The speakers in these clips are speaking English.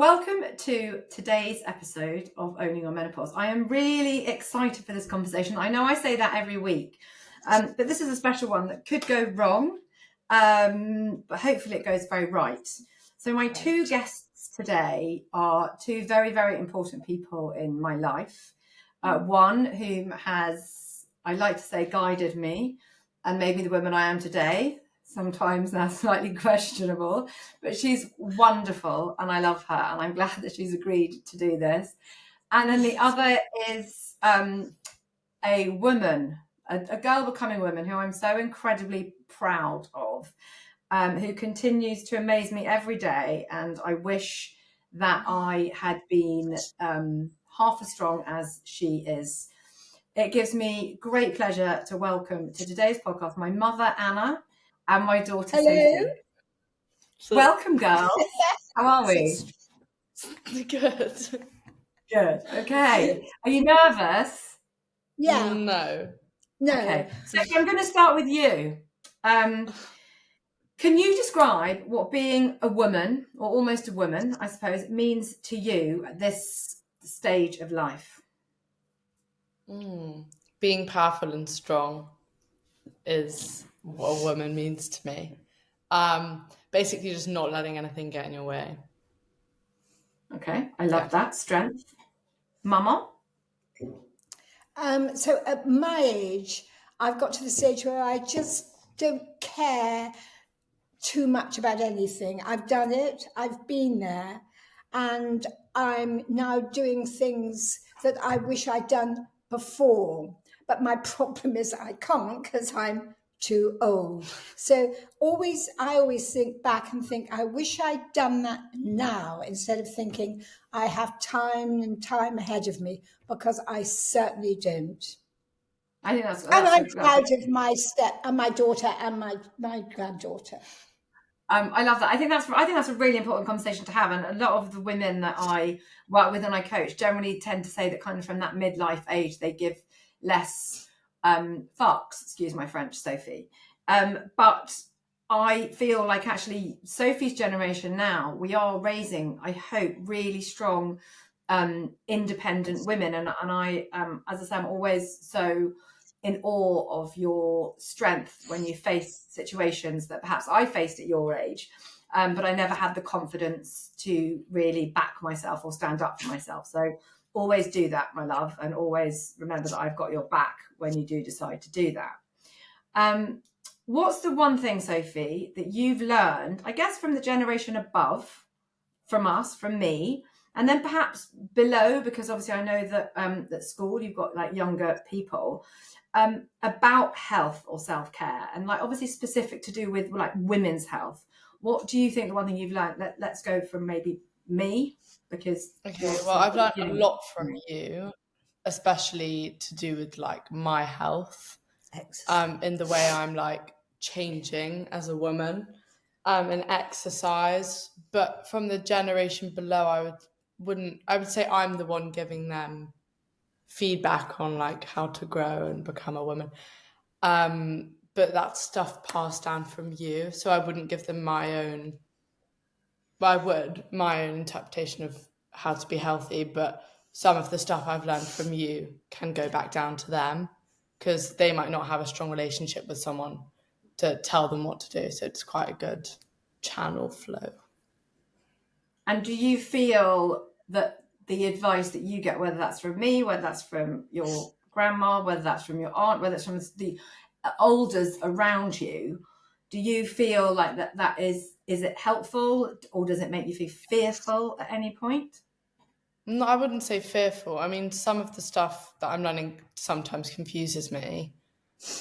Welcome to today's episode of Owning Your Menopause. I am really excited for this conversation. I know I say that every week, but this is a special one that could go wrong, but hopefully it goes very right. So my two guests today are two very, very important people in my life. One whom has, I like to say, guided me and made me the woman I am today. Sometimes that's slightly questionable, but she's wonderful and I love her and I'm glad that she's agreed to do this. And then the other is a woman, a girl becoming woman who I'm so incredibly proud of, who continues to amaze me every day. And I wish that I had been half as strong as she is. It gives me great pleasure to welcome to today's podcast my mother, Anna, and my daughter, Sophie. Welcome, girls. How are we? Good. Good. Okay. Are you nervous? Yeah. No. Okay. Sophie, I'm going to start with you. Can you describe what being a woman, or almost a woman, I suppose, means to you at this stage of life? Being powerful and strong is what a woman means to me. Basically just not letting anything get in your way. Okay, I love that. Strength. Mama? So at my age, I've got to the stage where I just don't care too much about anything. I've done it, I've been there, and I'm now doing things that I wish I'd done before. But my problem is I can't because I'm too old. So I always think back and think, I wish I'd done that now instead of thinking I have time and time ahead of me, because I certainly don't. I think that's and I'm proud of my daughter and my granddaughter. I love that. I think that's a really important conversation to have. And a lot of the women that I work with and I coach generally tend to say that kind of from that midlife age, they give less fucks, excuse my French, Sophie. But I feel like actually Sophie's generation now, we are raising, I hope, really strong, independent women. And I, as I say, I'm always so in awe of your strength when you face situations that perhaps I faced at your age, but I never had the confidence to really back myself or stand up for myself. So always do that, my love, and always remember that I've got your back when you do decide to do that. What's the one thing, Sophie, that you've learned, I guess, from the generation above, from us, from me, and then perhaps below, because obviously I know that at school you've got like younger people, about health or self-care, and like obviously specific to do with like women's health. What do you think the one thing you've learned? Let's go from maybe me, because well, I've learned a lot from you, especially to do with like my health, in the way I'm like changing as a woman, and exercise. But from the generation below, I would say I'm the one giving them feedback on like how to grow and become a woman, but that's stuff passed down from you, so I wouldn't give them my own interpretation of how to be healthy, but some of the stuff I've learned from you can go back down to them because they might not have a strong relationship with someone to tell them what to do, so it's quite a good channel flow. And do you feel that the advice that you get, whether that's from me, whether that's from your grandma, whether that's from your aunt, whether it's from the elders around you, do you feel like that is it helpful, or does it make you feel fearful at any point? No, I wouldn't say fearful. I mean, some of the stuff that I'm learning sometimes confuses me,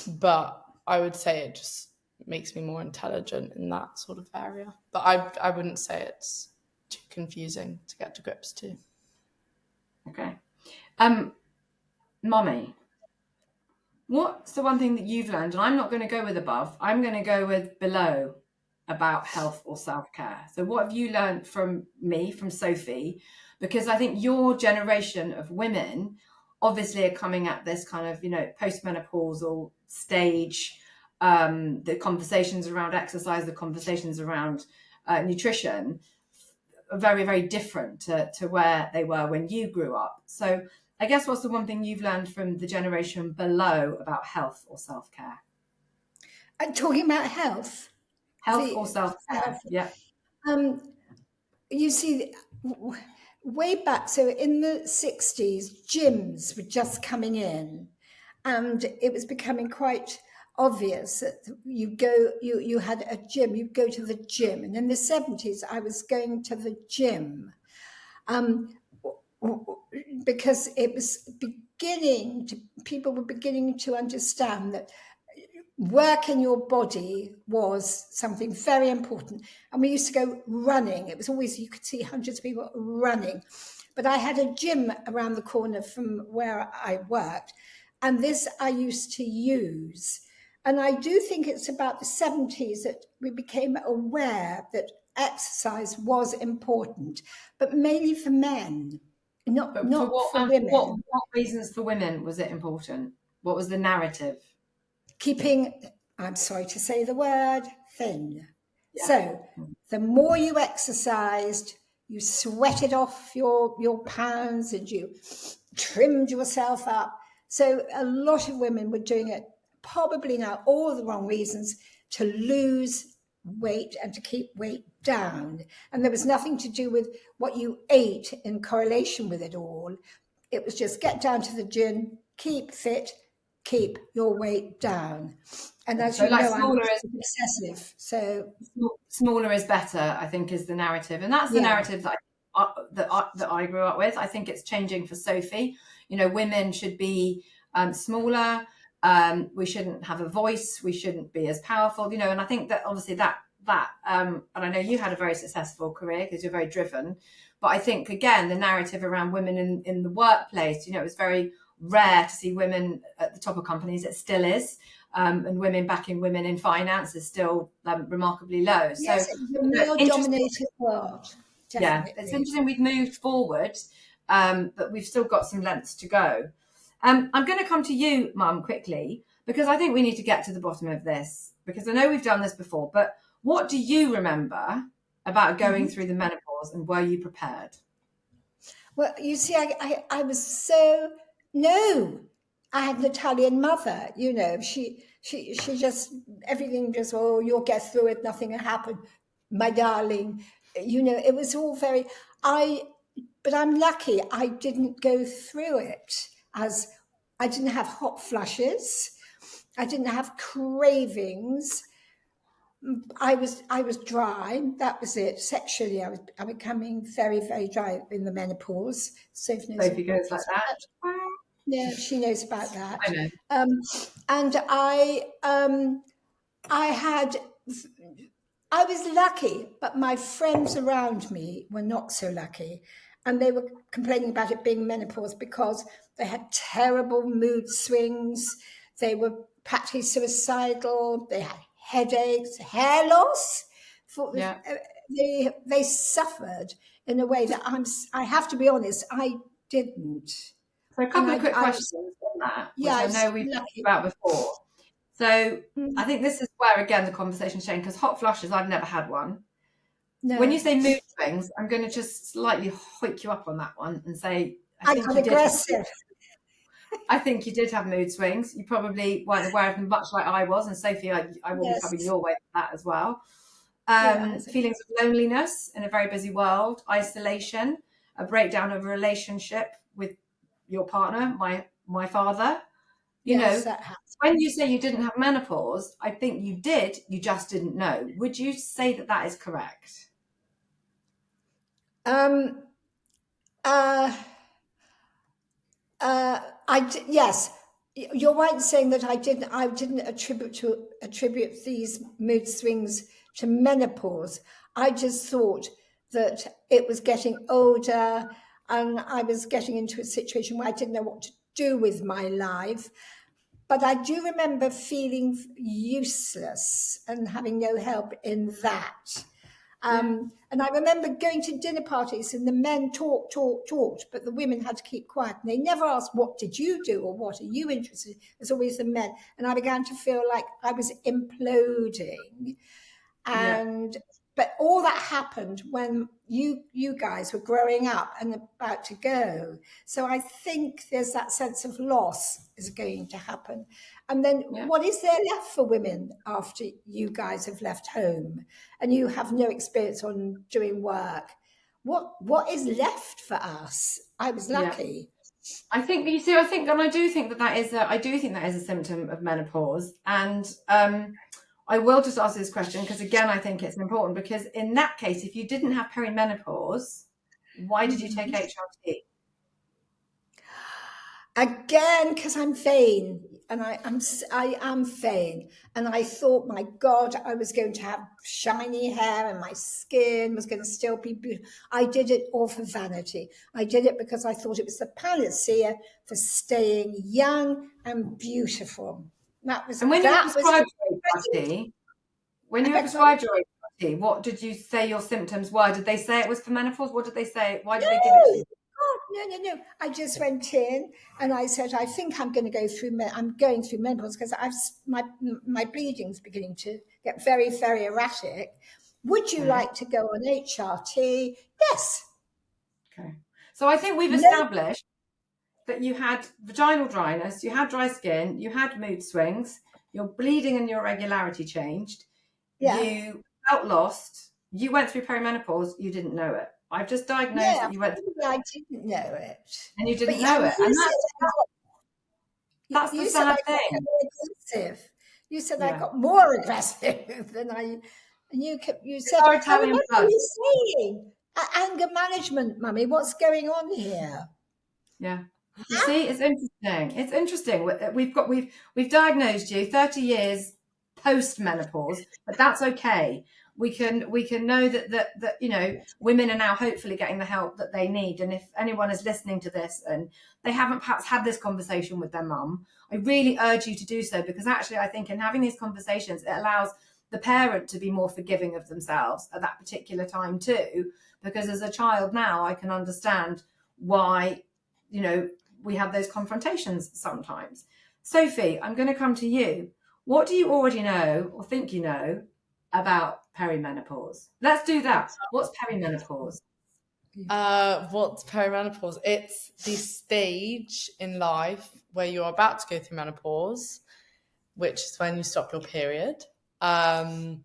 but I would say it just makes me more intelligent in that sort of area. But I wouldn't say it's too confusing to get to grips to. Okay. Mummy, what's the one thing that you've learned? And I'm not going to go with above, I'm going to go with below about health or self-care. So what have you learned from me, from Sophie? Because I think your generation of women obviously are coming at this kind of, postmenopausal stage, the conversations around exercise, the conversations around nutrition, very, very different to where they were when you grew up. So I guess what's the one thing you've learned from the generation below about health or self-care? I'm talking about health. Or self-care, yeah. You see, way back, so in the 60s, gyms were just coming in, and it was becoming quite obvious that you had a gym, you'd go to the gym. And in the 70s, I was going to the gym because it was people were beginning to understand that work in your body was something very important. And we used to go running. It was always, you could see hundreds of people running. But I had a gym around the corner from where I worked, and this I used to use. And I do think it's about the 70s that we became aware that exercise was important, but mainly for men, not for women. What reasons for women was it important? What was the narrative? Keeping, I'm sorry to say the word, thin. Yeah. So the more you exercised, you sweated off your pounds and you trimmed yourself up. So a lot of women were doing it, probably now all the wrong reasons, to lose weight and to keep weight down. And there was nothing to do with what you ate in correlation with it all. It was just get down to the gym, keep fit, keep your weight down. And as you know, I'm excessive. So smaller is better, I think, is the narrative. And that's the narrative that I grew up with. I think it's changing for Sophie. You know, women should be smaller. We shouldn't have a voice. We shouldn't be as powerful, you know. And I think that obviously that and I know you had a very successful career because you're very driven. But I think, again, the narrative around women in the workplace, you know, it was very rare to see women at the top of companies. It still is. And women backing women in finance is still remarkably low. Yes, so it's a male-dominated world. Definitely. Yeah, it's interesting we've moved forward, but we've still got some lengths to go. I'm going to come to you, Mum, quickly, because I think we need to get to the bottom of this, because I know we've done this before, but what do you remember about going through the menopause, and were you prepared? Well, you see, I was I had an Italian mother, you know, she just, everything just, oh, you'll get through it, nothing will happen, my darling. You know, it was all very, but I'm lucky I didn't go through it, as I didn't have hot flushes. I didn't have cravings. I was dry. That was it. Sexually, I'm becoming very, very dry in the menopause. Sophie goes like that. Yeah, she knows about that. I know. And I was lucky, but my friends around me were not so lucky. And they were complaining about it being menopause because they had terrible mood swings. They were practically suicidal. They had headaches, hair loss. They suffered in a way that I have to be honest, I didn't. So a couple of quick questions on that, which I know we've talked about before. So I think this is where, again, the conversation's changed, because hot flushes, I've never had one. No. When you say mood swings, I'm going to just slightly hoik you up on that one and say, I got aggressive. I think you did have mood swings. You probably weren't aware of them, much like I was. And Sophie, I will be coming your way with that as well. Feelings of loneliness in a very busy world, isolation, a breakdown of a relationship with your partner, my father. You know, when you say you didn't have menopause, I think you did. You just didn't know. Would you say that is correct? Yes, you're right in saying that I didn't attribute these mood swings to menopause. I just thought that it was getting older and I was getting into a situation where I didn't know what to do with my life. But I do remember feeling useless and having no help in that. And I remember going to dinner parties and the men talked, but the women had to keep quiet. And they never asked, what did you do or what are you interested in? It's always the men. And I began to feel like I was imploding. And But all that happened when you guys were growing up and about to go. So I think there's that sense of loss is going to happen. And then what is there left for women after you guys have left home and you have no experience on doing work? What is left for us? I was lucky. I think you see. I think that is a symptom of menopause. And I will just ask this question because again, I think it's important because in that case, if you didn't have perimenopause, why did you take HRT? Again, because I'm vain, and I am vain, and I thought, my God, I was going to have shiny hair, and my skin was going to still be beautiful. I did it all for vanity. I did it because I thought it was the panacea for staying young and beautiful. That was. And when you were prescribed your HRT, what did you say your symptoms were? Did they say it was for menopause? What did they say? Why did they give it to you? Oh, no. I just went in and I said, I think I'm going through menopause because my bleeding's beginning to get very, very erratic. Would you like to go on HRT? Yes. Okay. So I think we've established that you had vaginal dryness, you had dry skin, you had mood swings, your bleeding and your irregularity changed. Yeah. You felt lost. You went through perimenopause. You didn't know it. I've just diagnosed that you went through it. I didn't know it. And you didn't know it. And that's the sad thing. You said I got more aggressive than I... And you said, I remember you saying, anger management, Mummy, what's going on here? Yeah. You see, it's interesting. It's interesting. We've diagnosed you 30 years post-menopause, but that's okay. We can know that you know, women are now hopefully getting the help that they need. And if anyone is listening to this and they haven't perhaps had this conversation with their mum, I really urge you to do so, because actually I think in having these conversations, it allows the parent to be more forgiving of themselves at that particular time too. Because as a child now, I can understand why, you know, we have those confrontations sometimes. Sophie, I'm going to come to you. What do you already know or think you know about perimenopause? Let's do that. What's perimenopause? What's perimenopause? It's the stage in life where you're about to go through menopause, which is when you stop your period. And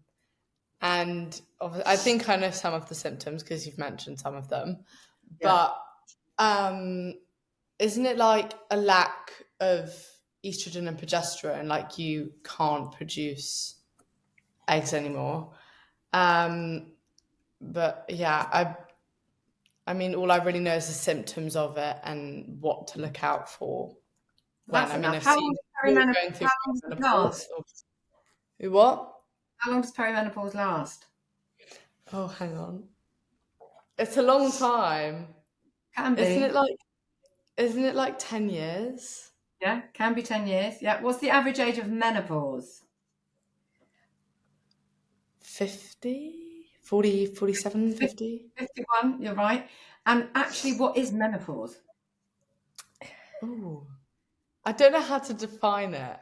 I think I know some of the symptoms because you've mentioned some of them. Yeah. But isn't it like a lack of estrogen and progesterone? Like you can't produce eggs anymore. But yeah, I mean, all I really know is the symptoms of it and what to look out for. How long does perimenopause last? What? How long does perimenopause last? Oh, hang on. It's a long time. Can be. Isn't it like 10 years? Yeah, can be 10 years. Yeah. What's the average age of menopause? 50, 40, 47, 50? 51, you're right. And actually, what is menopause? Oh, I don't know how to define it.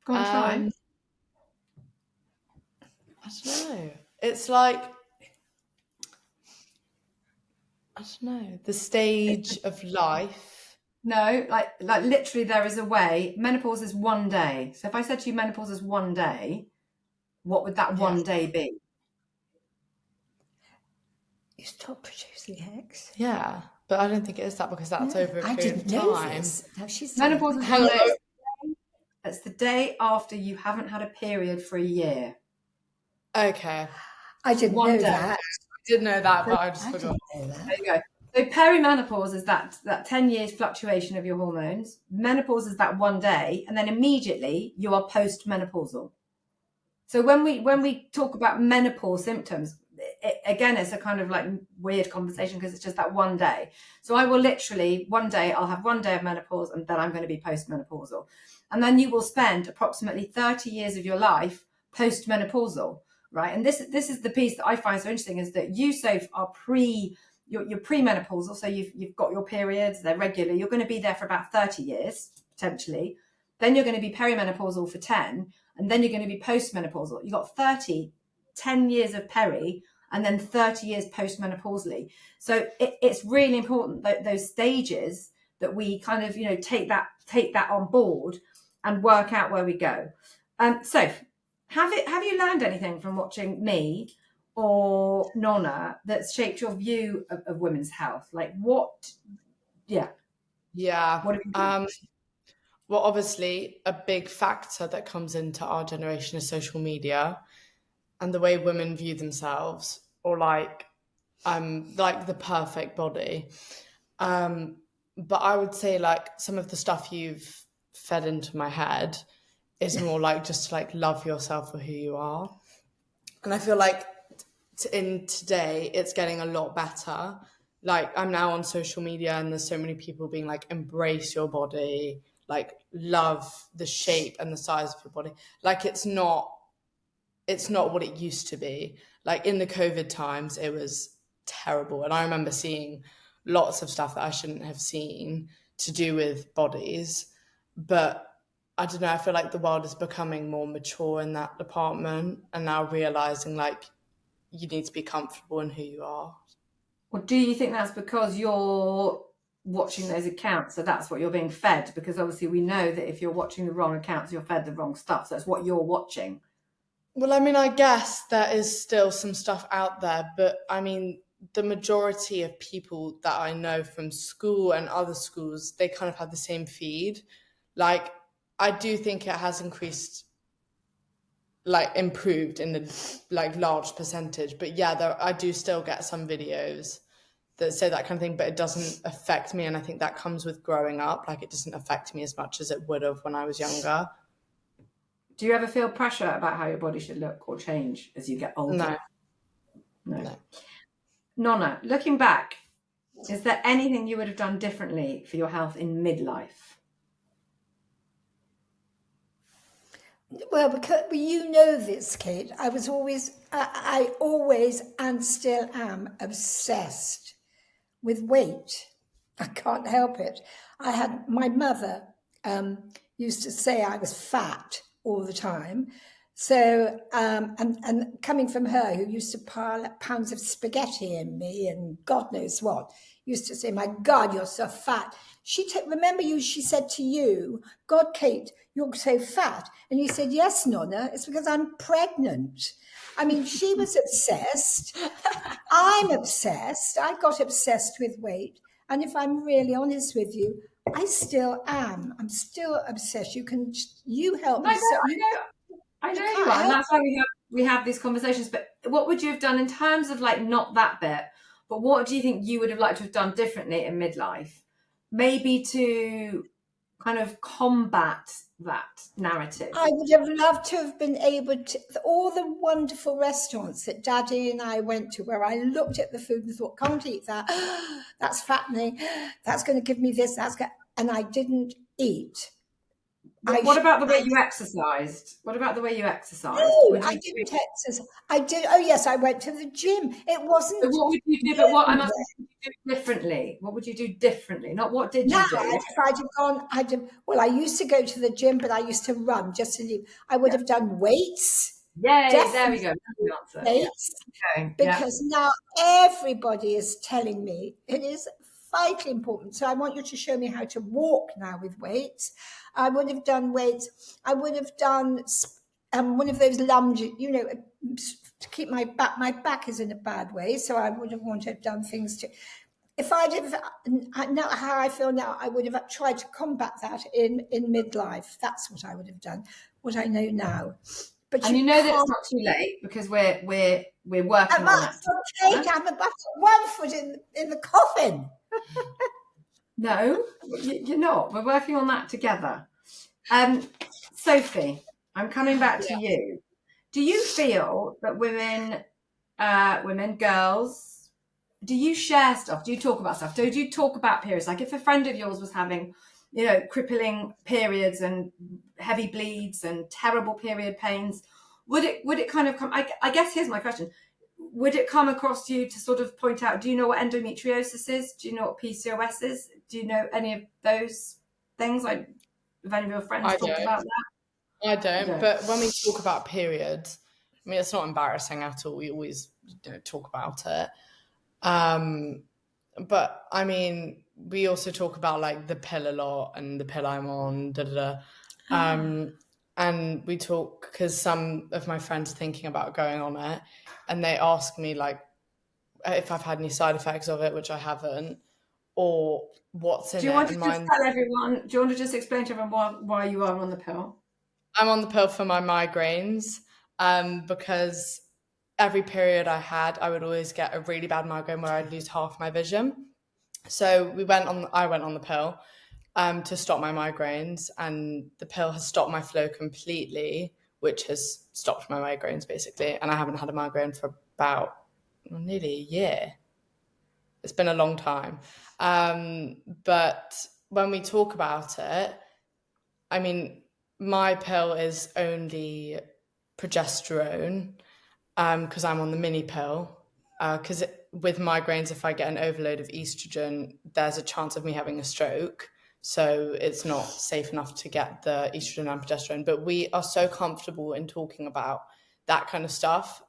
Go on, try. I don't know. It's like, I don't know, the stage of life. No, like literally there is a way. Menopause is one day. So if I said to you menopause is one day, what would that one day be? You stop producing eggs. Yeah, but I don't think it is that because that's over a period of time. No, she's menopause is one day. It's the day after you haven't had a period for a year. Okay. I didn't know that. I did know that, but I just forgot. There you go. So perimenopause is that 10 years fluctuation of your hormones. Menopause is that one day, and then immediately you are post-menopausal. So when we talk about menopause symptoms, again, it's a kind of like weird conversation because it's just that one day. So I will literally, one day, I'll have one day of menopause and then I'm going to be post-menopausal. And then you will spend approximately 30 years of your life post-menopausal, right? And this is the piece that I find so interesting is that you, Soph, are you're premenopausal, so you've got your periods, they're regular. You're going to be there for about 30 years, potentially. Then you're going to be perimenopausal for 10, and then you're going to be postmenopausal. You've got 30 10 years of peri and then 30 years postmenopausally. So it's really important that those stages that we kind of, take that on board and work out where we go. So have you learned anything from watching me or Nonna that's shaped your view of women's health? Like what? Yeah. What have you done? Well, obviously, a big factor that comes into our generation is social media and the way women view themselves, or like the perfect body. But I would say like some of the stuff you've fed into my head is more like just to like love yourself for who you are. And I feel like in today it's getting a lot better. Like I'm now on social media and there's so many people being like, embrace your body, like love the shape and the size of your body. Like it's not what it used to be. Like in the COVID times, it was terrible. And I remember seeing lots of stuff that I shouldn't have seen to do with bodies. But I don't know, I feel like the world is becoming more mature in that department and now realizing like you need to be comfortable in who you are. Well, do you think that's because you're watching those accounts, so that's what you're being fed? Because obviously we know that if you're watching the wrong accounts, you're fed the wrong stuff. So that's what you're watching. Well, I mean, I guess there is still some stuff out there, but I mean, the majority of people that I know from school and other schools, they kind of have the same feed. Like, I do think it has improved in the like large percentage, but yeah, I do still get some videos that say that kind of thing, but it doesn't affect me. And I think that comes with growing up. Like it doesn't affect me as much as it would have when I was younger. Do you ever feel pressure about how your body should look or change as you get older? No. Nonna, looking back, is there anything you would have done differently for your health in midlife? Well, because this, Kate, I always and still am obsessed with weight. I can't help it. My mother used to say I was fat all the time. So, and coming from her, who used to pile up pounds of spaghetti in me and God knows what, used to say, my God, you're so fat. She said to you, God, Kate, you're so fat. And you said, yes, Nonna, it's because I'm pregnant. I mean, she was obsessed. I'm obsessed. I got obsessed with weight. And if I'm really honest with you, I still am. I'm still obsessed. You help me. I know you are, and that's why we have these conversations. But what would you have done in terms of like not that bit, but what do you think you would have liked to have done differently in midlife? Maybe to kind of combat that narrative. I would have loved to have been able to, all the wonderful restaurants that Daddy and I went to, where I looked at the food and thought, can't eat that. That's fattening. That's going to give me this. And I didn't eat. What about the way you exercised? What about the way you exercised? No, I didn't exercise. I did. Oh yes, I went to the gym. It wasn't. So what would you do? But what I'm asking you to do differently. What would you do differently? Not what did you do? If I'd have gone, well, I used to go to the gym, but I used to run just to leave. I would have done weights. Yay! There we go. That's the answer. Weights. Okay. Because now everybody is telling me it is vitally important. So I want you to show me how to walk now with weights. I would have done weights. I would have done one of those lunges, to keep my back. My back is in a bad way, so I would have wanted to have done things to. If I'd have, now how I feel now, I would have tried to combat that in midlife. That's what I would have done. What I know now. But and you know that it's not too late because we're working on that. Kate, I'm about 1 foot in the coffin. No, you're not. We're working on that together. Sophie, I'm coming back to you. Do you feel that women, girls, do you share stuff? Do you talk about stuff? Do you talk about periods? Like if a friend of yours was having, crippling periods and heavy bleeds and terrible period pains, would it kind of come? I guess here's my question. Would it come across to you to sort of point out, do you know what endometriosis is? Do you know what PCOS is? Do you know any of those things? Like, have any of your friends talked about that? I don't. But when we talk about periods, I mean, it's not embarrassing at all. We always talk about it. But I mean, we also talk about like the pill a lot and the pill I'm on, and we talk because some of my friends are thinking about going on it, and they ask me like if I've had any side effects of it, which I haven't, or what's in it. Do you want to just tell everyone? Do you want to just explain to everyone why you are on the pill? I'm on the pill for my migraines, because every period I had, I would always get a really bad migraine where I'd lose half my vision. So I went on the pill to stop my migraines, and the pill has stopped my flow completely, which has stopped my migraines basically. And I haven't had a migraine for about nearly a year. It's been a long time. But when we talk about it, I mean, my pill is only progesterone because I'm on the mini pill. Because with migraines, if I get an overload of estrogen, there's a chance of me having a stroke. So it's not safe enough to get the estrogen and progesterone. But we are so comfortable in talking about that kind of stuff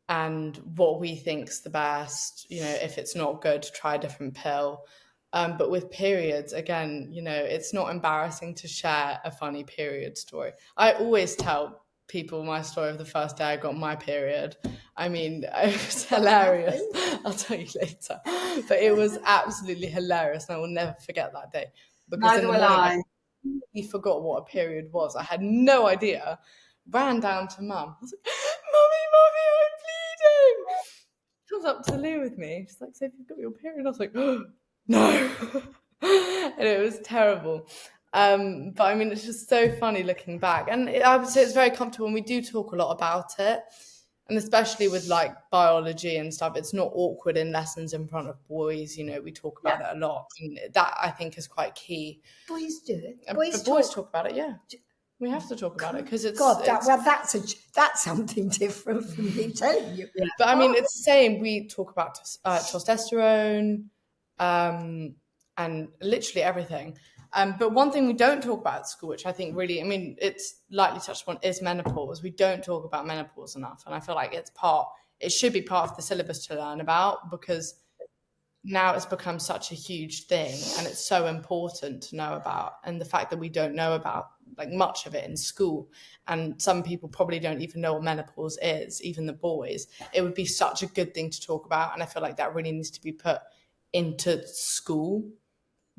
and what we think's the best. If it's not good, try a different pill. But with periods, again, it's not embarrassing to share a funny period story. I always tell people my story of the first day I got my period. I mean, it was hilarious. I'll tell you later. But it was absolutely hilarious, and I will never forget that day. Because Neither will I. He forgot what a period was. I had no idea. Ran down to Mum. I was like, Mummy, I'm bleeding. She was up to Lou with me. She's like, Sophie, you've got your period. I was like, oh, no. And it was terrible. But I mean, it's just so funny looking back. And I would say it's very comfortable, and we do talk a lot about it. And especially with like biology and stuff, it's not awkward in lessons in front of boys. We talk about it a lot. And that I think is quite key. Boys do it. Boys talk about it, yeah. We have to talk about it because it's that's something different from me telling you. Yeah. But I mean, it's the same. We talk about testosterone and literally everything. But one thing we don't talk about at school, which I think really, I mean, it's lightly touched upon, is menopause. We don't talk about menopause enough, and I feel like it should be part of the syllabus to learn about, because now it's become such a huge thing, and it's so important to know about. And the fact that we don't know about like much of it in school, and some people probably don't even know what menopause is, even the boys, it would be such a good thing to talk about. And I feel like that really needs to be put into school.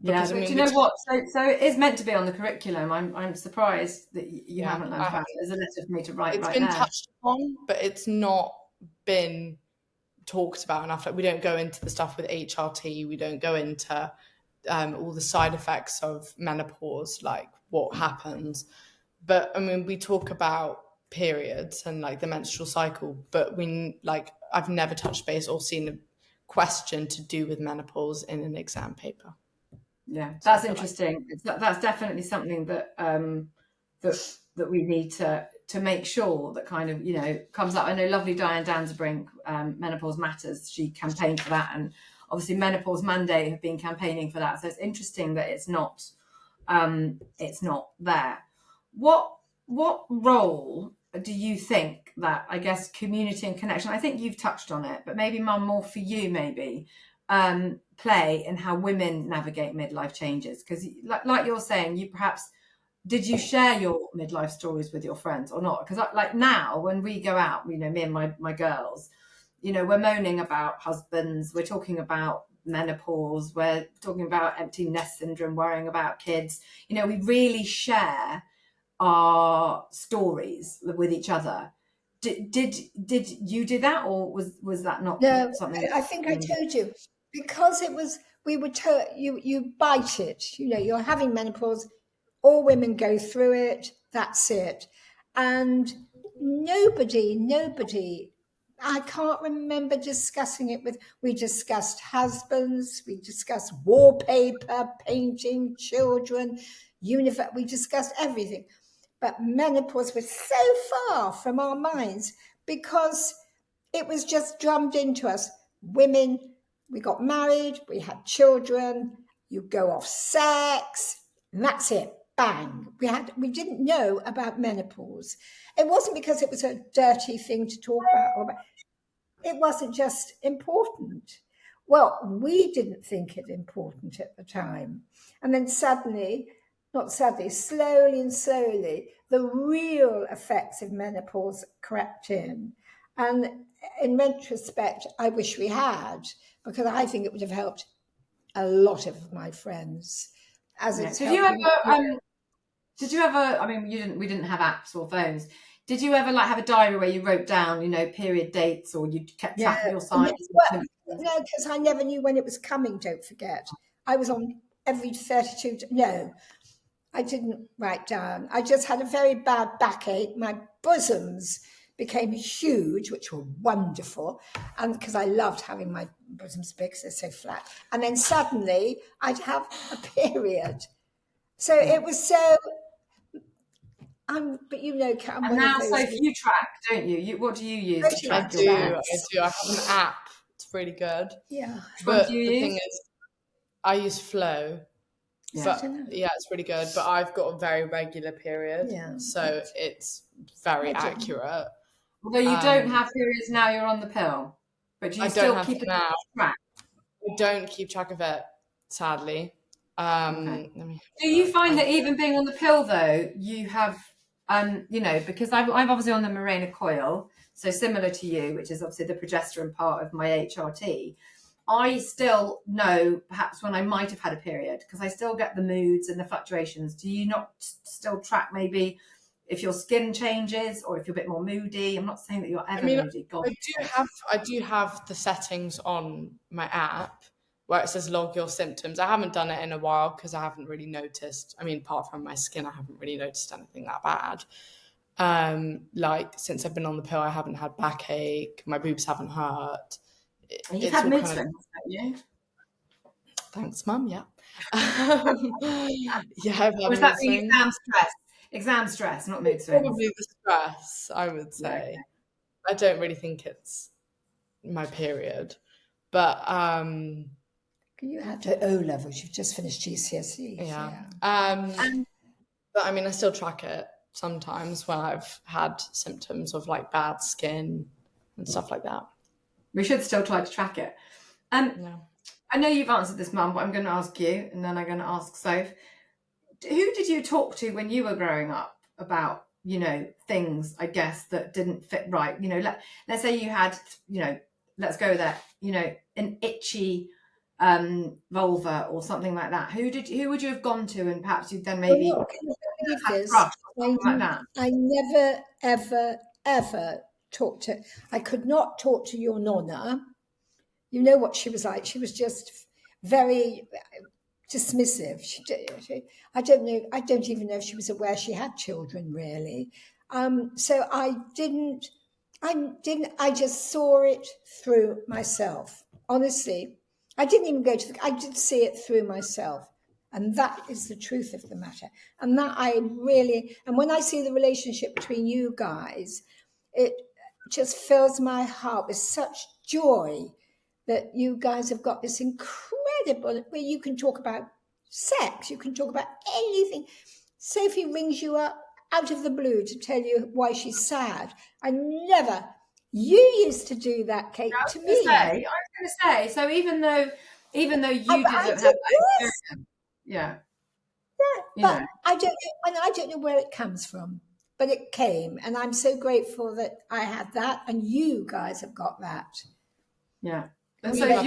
Because, do you know what? So it is meant to be on the curriculum. I'm surprised that you haven't learned about it. There's a letter for me to write. It's been touched upon, but it's not been talked about enough. Like, we don't go into the stuff with HRT. We don't go into all the side effects of menopause, like what happens. But I mean, we talk about periods and like the menstrual cycle, but I've never touched base or seen a question to do with menopause in an exam paper. Yeah, that's interesting. That's definitely something that that we need to make sure that kind of comes up. I know lovely Diane Danzebrink, Menopause Matters, she campaigned for that, and obviously Menopause Monday have been campaigning for that. So it's interesting that it's not there. What role do you think that, I guess, community and connection, I think you've touched on it, but maybe Mum, more for you maybe, play in how women navigate midlife changes? Because like you're saying, did you share your midlife stories with your friends or not? Because like now when we go out, me and my girls, we're moaning about husbands, we're talking about menopause, we're talking about empty nest syndrome, worrying about kids. We really share our stories with each other. Did you do that, or was that not something? I think I told you, because we were told you bite it. You're having menopause. All women go through it. That's it. And nobody. I can't remember discussing it with. We discussed husbands. We discussed wallpaper, painting, children, we discussed everything. But menopause was so far from our minds because it was just drummed into us. Women, we got married, we had children, you go off sex, and that's it. bang. We didn't know about menopause. It wasn't because it was a dirty thing to talk about. It wasn't just important. Well, we didn't think it important at the time. And then slowly and slowly, the real effects of menopause crept in. And in retrospect, I wish we had, because I think it would have helped a lot of my friends. Did you ever? I mean, we didn't have apps or phones. Did you ever have a diary where you wrote down, period dates, or you kept track of your signs? No, because I never knew when it was coming. Don't forget, I was on every 32. No, I didn't write down. I just had a very bad backache. My bosoms became huge, which were wonderful, and because I loved having my bosoms big, because they're so flat. And then suddenly I'd have a period. So it was so. But and now, Sophie, you track, don't you? What do you use to track your periods? I do. I have an app. It's really good. Yeah. But the thing is, I use Flow. Yeah. But it's really good. But I've got a very regular period, so it's very accurate. Although you don't have periods now, you're on the pill. But do you still keep it now? Track? I don't keep track of it, sadly. Do you find that even being on the pill, though, you have, because I'm obviously on the Mirena coil, so similar to you, which is obviously the progesterone part of my HRT, I still know perhaps when I might have had a period, because I still get the moods and the fluctuations. Do you not still track maybe if your skin changes or if you're a bit more moody? I'm not saying that you're ever moody. God, I do have the settings on my app where it says log your symptoms. I haven't done it in a while because I haven't really noticed. I mean, apart from my skin, I haven't really noticed anything that bad. Since I've been on the pill, I haven't had backache. My boobs haven't hurt. You've had mood swings, haven't you? Thanks, Mum. Yeah. Was that the exam stress, not mood swings? Probably the stress, I would say. Yeah, okay. I don't really think it's my period, but you had to O levels. You've just finished GCSE. Yeah. But I mean, I still track it sometimes when I've had symptoms of bad skin and stuff like that. We should still try to track it. I know you've answered this, Mum, but I'm going to ask you, and then I'm going to ask Soph. Who did you talk to when you were growing up about, things, I guess, that didn't fit right? Let's say you had, let's go there, an itchy vulva or something like that. Who would you have gone to, and perhaps you'd then maybe had a crush or something like that? I never, ever, ever talked to. I could not talk to your nonna. You know what she was like. She was just very dismissive. I don't know. I don't even know if she was aware she had children, really. So I didn't. I just saw it through myself. Honestly, I didn't even go to. I did see it through myself, and that is the truth of the matter. And that and when I see the relationship between you guys, it just fills my heart with such joy that you guys have got this incredible, where you can talk about sex, you can talk about anything. Sophie rings you up out of the blue to tell you why she's sad. You used to do that, Kate, to me. I was going to say, so even though you didn't have that experience, yeah, but I don't know where it comes from, but it came, and I'm so grateful that I had that, and you guys have got that. Yeah. And so and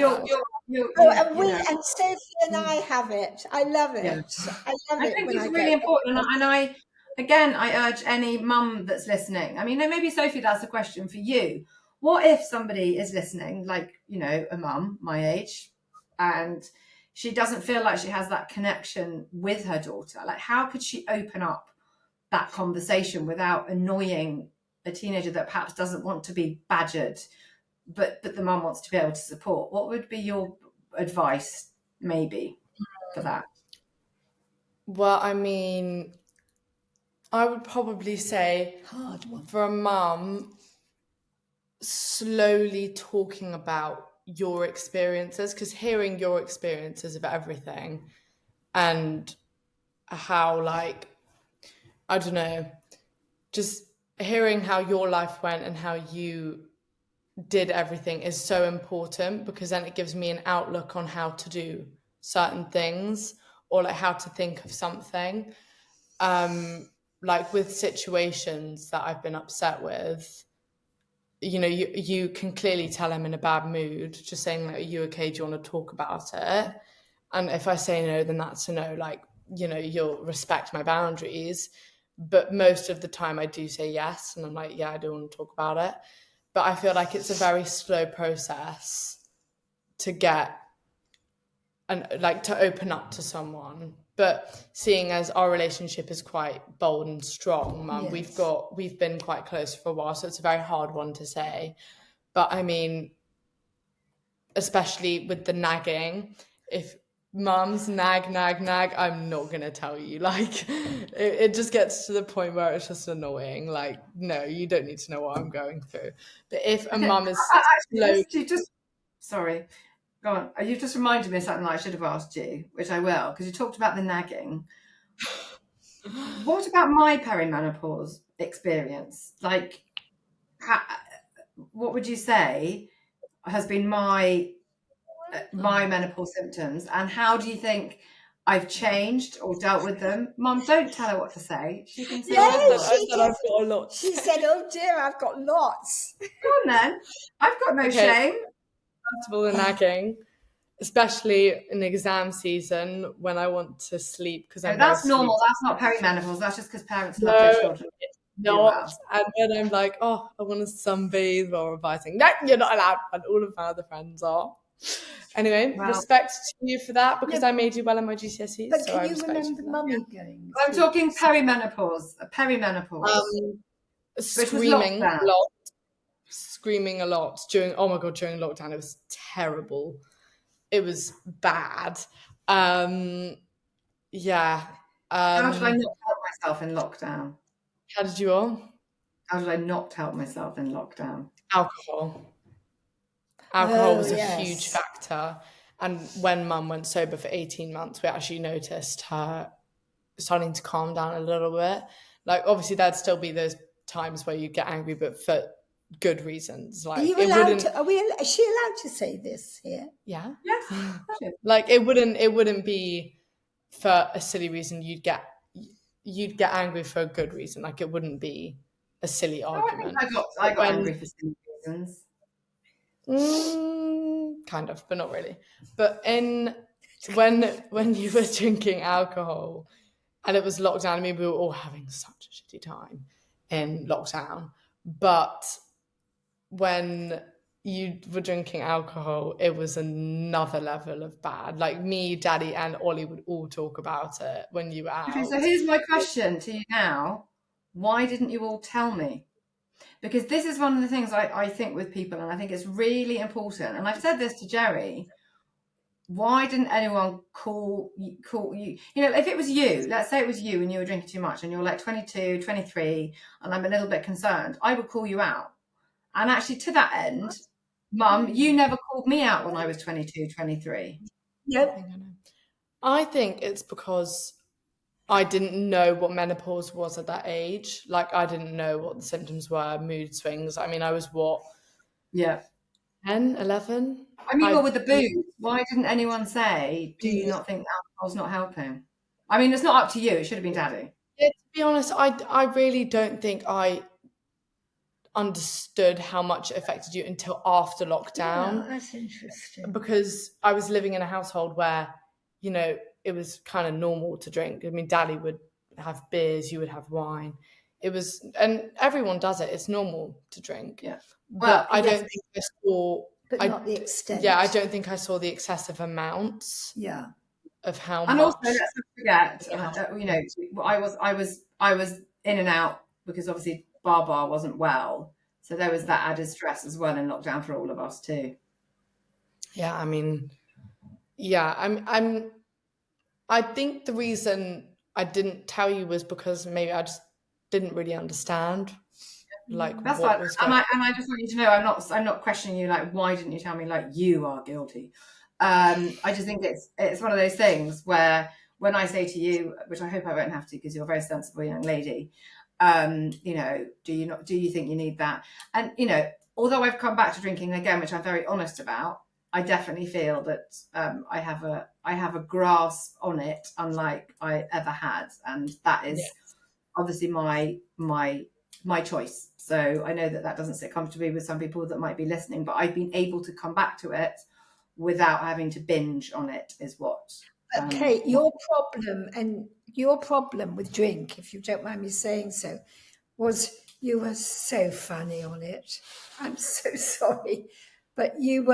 Sophie and I have it. I love it. Yeah. I think it's really important, and I urge any mum that's listening. I mean, maybe Sophie, that's a question for you. What if somebody is listening, like a mum my age, and she doesn't feel like she has that connection with her daughter? Like, how could she open up that conversation without annoying a teenager that perhaps doesn't want to be badgered, but the mum wants to be able to support? What would be your advice, maybe, for that? Well, I mean, I would probably say, hard one for a mum, slowly talking about your experiences, because hearing your experiences of everything and how, like, I don't know, just hearing how your life went and how you did everything is so important, because then it gives me an outlook on how to do certain things, or like how to think of something. Like with situations that I've been upset with, you know, you can clearly tell I'm in a bad mood, just saying like, are you okay, do you want to talk about it? And if I say no, then that's a no. Like, you know, you'll respect my boundaries. But most of the time I do say yes, and I'm like, yeah, I do want to talk about it. But I feel like it's a very slow process to get and like to open up to someone. But seeing as our relationship is quite bold and strong, Mum, Yes. we've been quite close for a while, so it's a very hard one to say. But I mean, especially with the nagging, if mums nag, I'm not gonna tell you. Like, it just gets to the point where it's just annoying. Like, no, you don't need to know what I'm going through. But if a mum is slow, sorry, go on. You just reminded me of something that I should have asked you, which I will, because you talked about the nagging. What about my perimenopause experience? Like, what would you say has been my menopause symptoms, and how do you think I've changed or dealt with them? Mum, don't tell her what to say. She can say I've got a lot. She said, oh dear, I've got lots. Go on then. I've got no shame. First of all, the nagging, especially in exam season when I want to sleep because that's normal. That's not perimenopause. That's just because parents love their children. Not. And then I'm like, oh, I want to sunbathe while revising. No, you're not allowed. And all of my other friends are. Anyway, respect to you for that, because I made you well in my GCSEs. But can you remember Mummy going? I'm talking perimenopause. Screaming a lot. Screaming a lot during lockdown. It was terrible. It was bad. Yeah. How did I not help myself in lockdown? How did you all? How did I not help myself in lockdown? Alcohol was a huge factor. And when Mum went sober for 18 months, we actually noticed her starting to calm down a little bit. Like, obviously, there'd still be those times where you get angry, but for good reasons. Like, is she allowed to say this here? Yeah. Yes. Like, it wouldn't be for a silly reason. You'd get angry for a good reason. Like, it wouldn't be a silly argument. I got angry for silly reasons. Kind of, but not really. But when you were drinking alcohol and it was lockdown, I mean, we were all having such a shitty time in lockdown. But when you were drinking alcohol, it was another level of bad. Like, me, Daddy, and Ollie would all talk about it when you were out. Okay, so here's my question to you now. Why didn't you all tell me? Because this is one of the things I think with people, and I think it's really important. And I've said this to Jerry. Why didn't anyone call you? You know, if it was you, let's say it was you and you were drinking too much and you're like 22, 23, and I'm a little bit concerned, I would call you out. And actually, to that end, Mum, you never called me out when I was 22, 23. Yep. I think it's because I didn't know what menopause was at that age. Like, I didn't know what the symptoms were, mood swings. I mean, I was what? Yeah. 10, 11? I mean, well, with the booze, why didn't anyone say, do you not think alcohol's not helping? I mean, it's not up to you. It should have been Daddy. Yeah, to be honest, I really don't think I understood how much it affected you until after lockdown. Yeah, that's interesting. Because I was living in a household where, you know, it was kind of normal to drink. I mean, Daddy would have beers, you would have wine. It was, and everyone does it. It's normal to drink. Yeah. But I don't think I saw... But not the extent. Yeah, I don't think I saw the excessive amounts. Yeah. Of how and much. And also, let's not forget, you know, I was in and out because obviously Baba wasn't well, so there was that added stress as well in lockdown for all of us too. Yeah, I mean, yeah, I think the reason I didn't tell you was because maybe I just didn't really understand. Like, that's what was going on. And I just want you to know, I'm not questioning you. Like, why didn't you tell me? Like, you are guilty. I just think it's one of those things where when I say to you, which I hope I won't have to because you're a very sensible young lady, you know, do you think you need that? And, you know, although I've come back to drinking again, which I'm very honest about, I definitely feel that I have a grasp on it unlike I ever had, and that is obviously my choice. So I know that doesn't sit comfortably with some people that might be listening, but I've been able to come back to it without having to binge on it, is what. Okay, your problem with drink, if you don't mind me saying so, was you were so funny on it. I'm so sorry, but your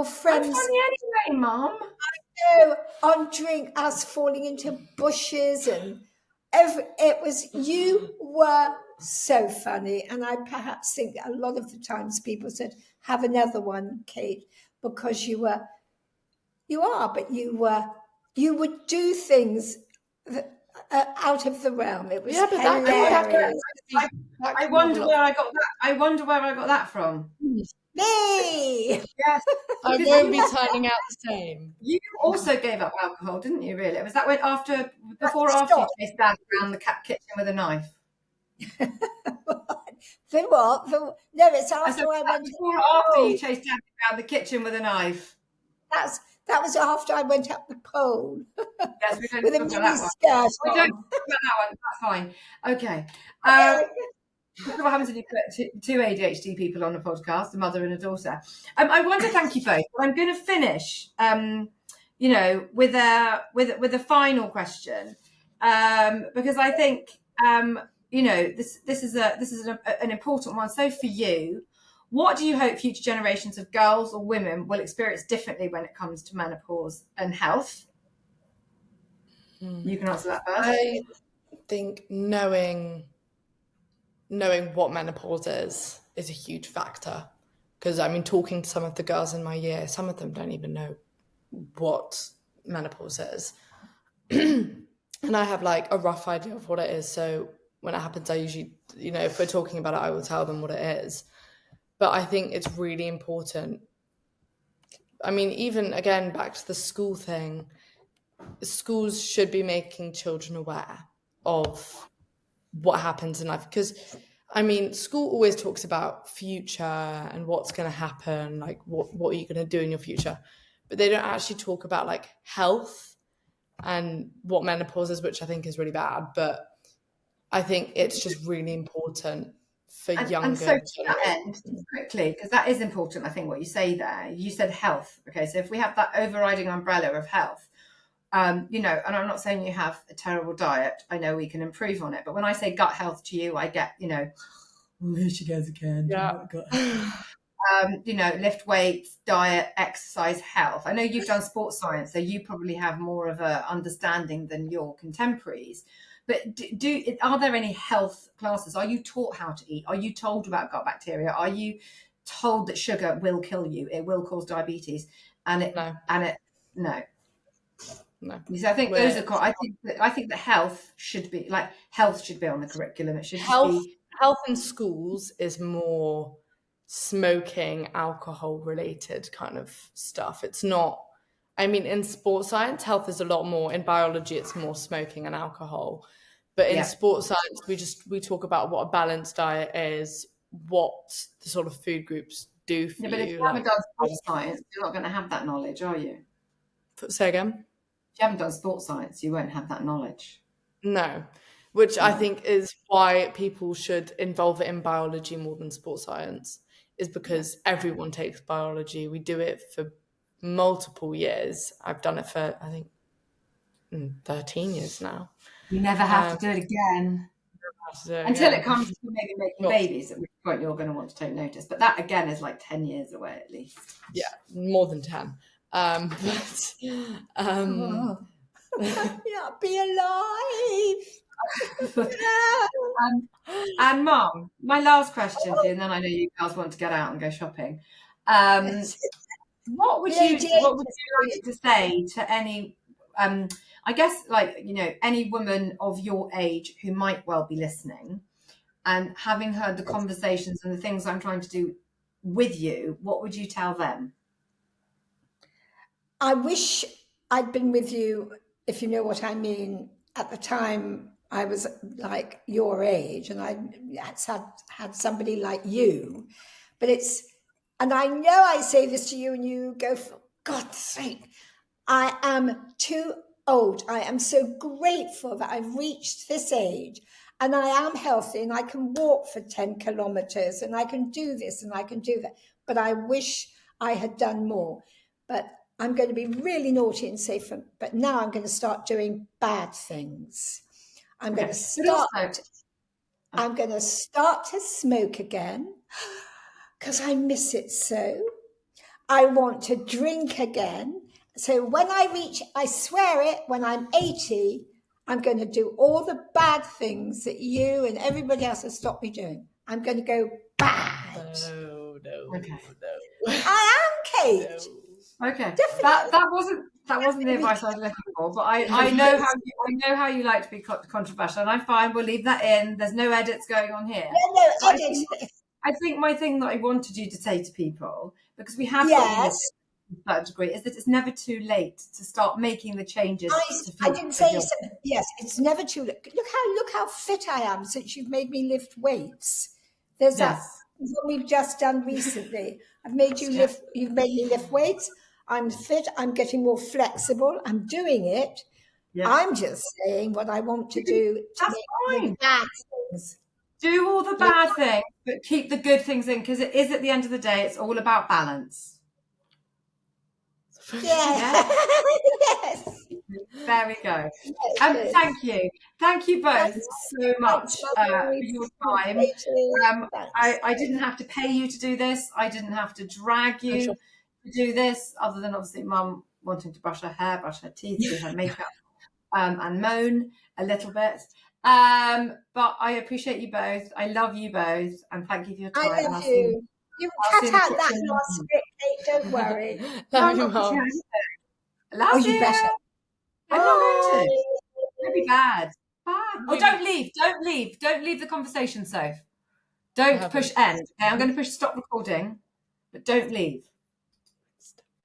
friends. I'm funny anyway, Mum. I know, on drink, us falling into bushes and you were so funny, and I perhaps think a lot of the times people said, "Have another one, Kate," because you would do things that, out of the realm. It was hilarious. I wonder where I got that. I wonder where I got that from. Me. Yes, I won't be turning out the same. You also gave up alcohol, didn't you? Really? Was that before or after you chased Dad around the kitchen with a knife? For what? No, it's after I went. Before or after you chased Dad around the kitchen with a knife? That was after I went up the pole. Yes, we don't with a talk about mini that one. skirt We on. don't talk about that one. That's fine. Okay. What happens if you put two ADHD people on a podcast, a mother and a daughter? I want to thank you both. I'm going to finish, you know, with a final question, because I think, you know, this is an important one. So for you, what do you hope future generations of girls or women will experience differently when it comes to menopause and health? You can answer that first. I think knowing what menopause is a huge factor, because I mean, talking to some of the girls in my year, some of them don't even know what menopause is. And I have like a rough idea of what it is, so when it happens, I usually, you know, if we're talking about it, I will tell them what it is. But I think it's really important. I mean, even again, back to the school thing, schools should be making children aware of what happens in life, because I mean, school always talks about future and what's going to happen, like what are you going to do in your future, but they don't actually talk about like health and what menopause is, which I think is really bad. But I think it's just really important for younger. And so to that end, quickly, because that is important, I think what you say there. You said health. Okay, so if we have that overriding umbrella of health, you know, and I'm not saying you have a terrible diet. I know we can improve on it. But when I say gut health to you, I get, you know, here she goes again. Yeah. You know, lift weights, diet, exercise, health. I know you've done sports science, so you probably have more of a understanding than your contemporaries. But are there any health classes? Are you taught how to eat? Are you told about gut bacteria? Are you told that sugar will kill you? It will cause diabetes, no. So I think those are. I think that health should be on the curriculum. It should be health in schools is more smoking, alcohol related kind of stuff. It's not. I mean, in sports science, health is a lot more. In biology, it's more smoking and alcohol. But in sports science, we talk about what a balanced diet is, what the sort of food groups do for you. But if you haven't done sports science, you're not going to have that knowledge, are you? Say again? If you haven't done sports science, you won't have that knowledge. No, which I think is why people should involve it in biology more than sports science, is because everyone takes biology. We do it for multiple years. I've done it for, I think, 13 years now. You never have to do it again. Until it comes to maybe making babies, at which point you're going to want to take notice. But that, again, is like 10 years away at least. Yeah, more than 10. Yeah, be alive. And Mum, my last question for you, and then I know you girls want to get out and go shopping. What would you like to say to any, I guess, like, you know, any woman of your age who might well be listening, and having heard the conversations and the things I'm trying to do with you, what would you tell them? I wish I'd been with you if you know what I mean, at the time I was like your age and I had somebody like you, but and I know I say this to you and you go, for God's sake, I am too old. I am so grateful that I've reached this age and I am healthy and I can walk for 10 kilometers and I can do this and I can do that. But I wish I had done more. But I'm going to be really naughty and say, but now I'm going to start doing bad things. I'm going to start to smoke again because I miss it so. I want to drink again. So when I swear it, when I'm 80, I'm going to do all the bad things that you and everybody else has stopped me doing. I'm going to go bad. No. Okay. I am, Kate. No. Okay, that wasn't the advice I was looking for, but I know how you like to be controversial, and I'm fine. We'll leave that in. There's no edits going on here. No edits. I think my thing that I wanted you to say to people, because we have got this to a certain degree, is that it's never too late to start making the changes. I didn't say yes. It's never too late. Look how fit I am since you've made me lift weights. There's that what we've just done recently. I've made you lift. You've made me lift weights. I'm fit. I'm getting more flexible. I'm doing it. Yeah. I'm just saying what I want to do. That's fine. Bad things. Do all the bad things, but keep the good things in, because it is, at the end of the day, it's all about balance. Yeah. Yes. There we go. Thank you both so much for your time. I didn't have to pay you to do this. I didn't have to drag you to do this, other than obviously Mum wanting to brush her hair, brush her teeth, do her makeup, and moan a little bit. But I appreciate you both. I love you both, and thank you for your time. I love you. You can cut out that last bit, Kate, don't worry. Love you. Better. I'm not going to. It'll be bad. Bye. Oh, don't leave. Don't leave the conversation, Soph. Don't push end. Okay, I'm going to push stop recording, but don't leave.